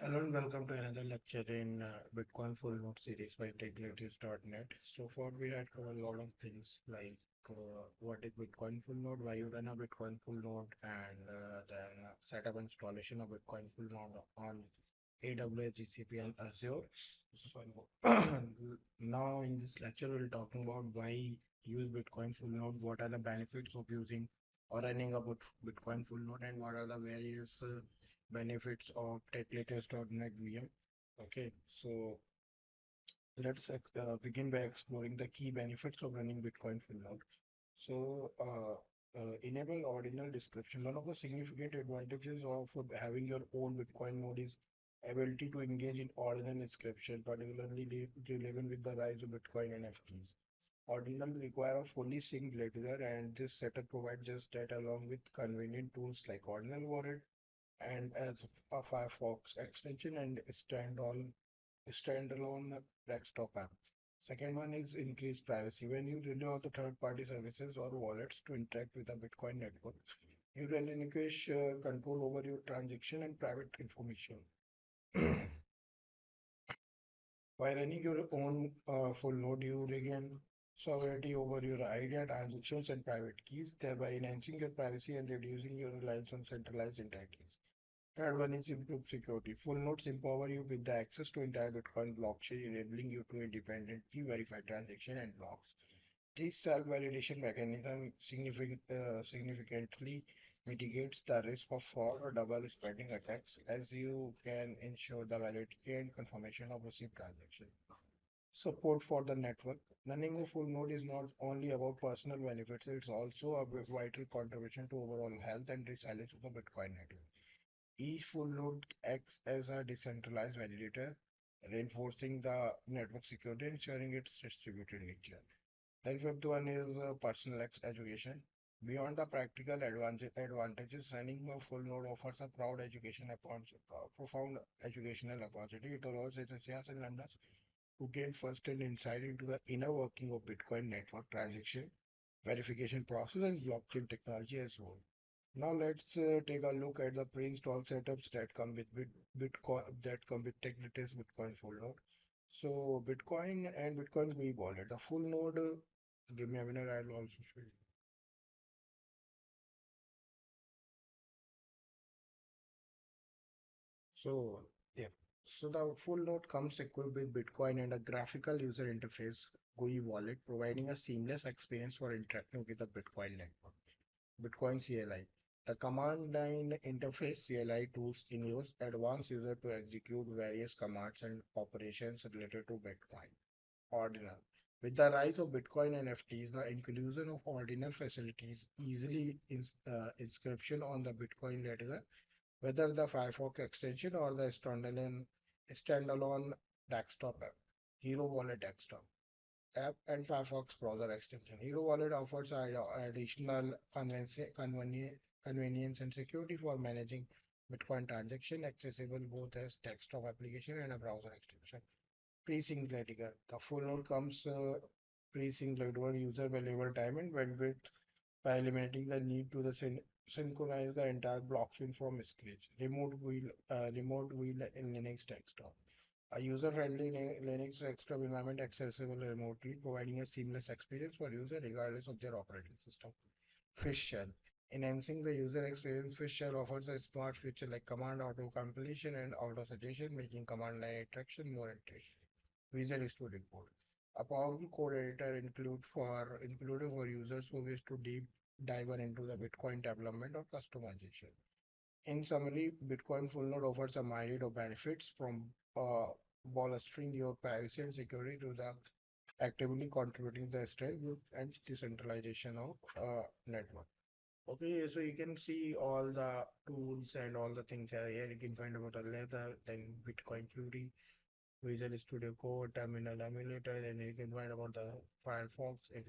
Hello and welcome to another lecture in Bitcoin Full Node series by TechLatest.net. So far we had covered a lot of things like what is Bitcoin Full Node, why you run a Bitcoin Full Node, and then setup installation of Bitcoin Full Node on AWS, GCP, and Azure. So now in this lecture we'll talking about why use Bitcoin Full Node, what are the benefits of using or running a Bitcoin Full Node, and what are the various benefits of TechLatest.net VM. Okay, so let's begin by exploring the key benefits of running Bitcoin full node. So, enable ordinal description. One of the significant advantages of having your own Bitcoin node is ability to engage in ordinal inscription, particularly relevant with the rise of Bitcoin NFTs. Ordinal require a fully synced ledger, and this setup provides just that along with convenient tools like Ordinal Wallet and as a Firefox extension and standalone desktop app. Second one is increased privacy. When you rely on the third-party services or wallets to interact with the Bitcoin network, you relinquish control over your transaction and private information. By running your own full node, you regain sovereignty over your idea, transactions, and private keys, thereby enhancing your privacy and reducing your reliance on centralized entities. Third one is improved security. Full nodes empower you with the access to entire Bitcoin blockchain, enabling you to independently verify transaction and blocks. This self-validation mechanism significantly mitigates the risk of fraud or double spending attacks, as you can ensure the validity and confirmation of received transaction. Support for the network. Running a full node is not only about personal benefits, it's also a vital contribution to overall health and resilience of the Bitcoin network. Each full node acts as a decentralized validator, reinforcing the network security and ensuring its distributed nature. Then fifth one is personal education. Beyond the practical advantages, running a full node offers a profound educational opportunity. It allows enthusiasts and learners to gain first-hand insight into the inner working of Bitcoin network transaction, verification process, and blockchain technology as well. Now let's take a look at the pre-installed setups that come with Bitcoin TechLatest Bitcoin full node. So Bitcoin and Bitcoin GUI wallet. The full node. Give me a minute. I'll also show you. So yeah. So the full node comes equipped with Bitcoin and a graphical user interface GUI wallet, providing a seamless experience for interacting with the Bitcoin network. Bitcoin CLI. The command line interface CLI tools enables advanced user to execute various commands and operations related to Bitcoin. Ordinal. With the rise of Bitcoin NFTs, the inclusion of ordinal facilities easily inscription on the Bitcoin ledger, whether the Firefox extension or the standalone desktop app. Hero Wallet desktop app and Firefox browser extension. Hero Wallet offers additional convenience and security for managing Bitcoin transaction, accessible both as desktop application and a browser extension. Pre-synced ledger. The full node comes pre-synced ledger user will label time and bandwidth by eliminating the need to synchronize the entire blockchain from scratch. Remote wheel in Linux desktop. A user-friendly Linux desktop environment accessible remotely, providing a seamless experience for user regardless of their operating system. Fish Shell. Enhancing the user experience, Fish Shell offers a smart feature like command auto completion and auto suggestion, making command line interaction more interesting. Visual Studio Code. A powerful code editor included for users who wish to deep dive into the Bitcoin development or customization. In summary, Bitcoin Full Node offers a myriad of benefits from bolstering your privacy and security to the actively contributing the strength and decentralization of network. Okay, so you can see all the tools and all the things are here. You can find about the leather, then Bitcoin Cutie, Visual Studio Code, Terminal Emulator, then you can find about the Firefox. If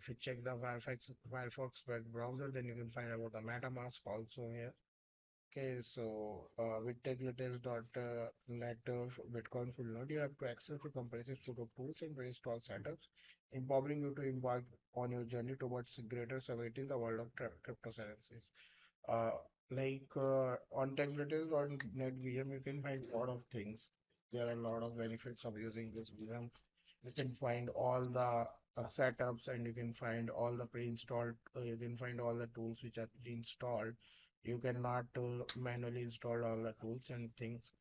you check the Firefox web browser, then you can find about the MetaMask also here. Okay, so with TechLatest.net Bitcoin full node, you have to access the comprehensive suite of tools and install setups, empowering you to embark on your journey towards greater sovereignty in the world of cryptocurrencies. Uh, On TechLatest.net VM, you can find a lot of things. There are a lot of benefits of using this VM. You can find all the setups, and you can find all the pre-installed, you can find all the tools which are pre-installed. You cannot manually install all the tools and things.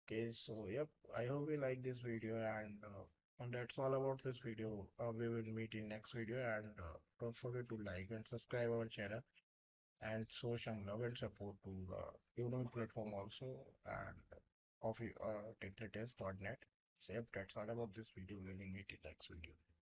Okay, so yep, I hope you like this video, and that's all about this video. We will meet in next video, and don't forget to like and subscribe our channel and show some love and support to the Udemy platform also, and of TechLatest.net. So yep, that's all about this video. We will meet in next video.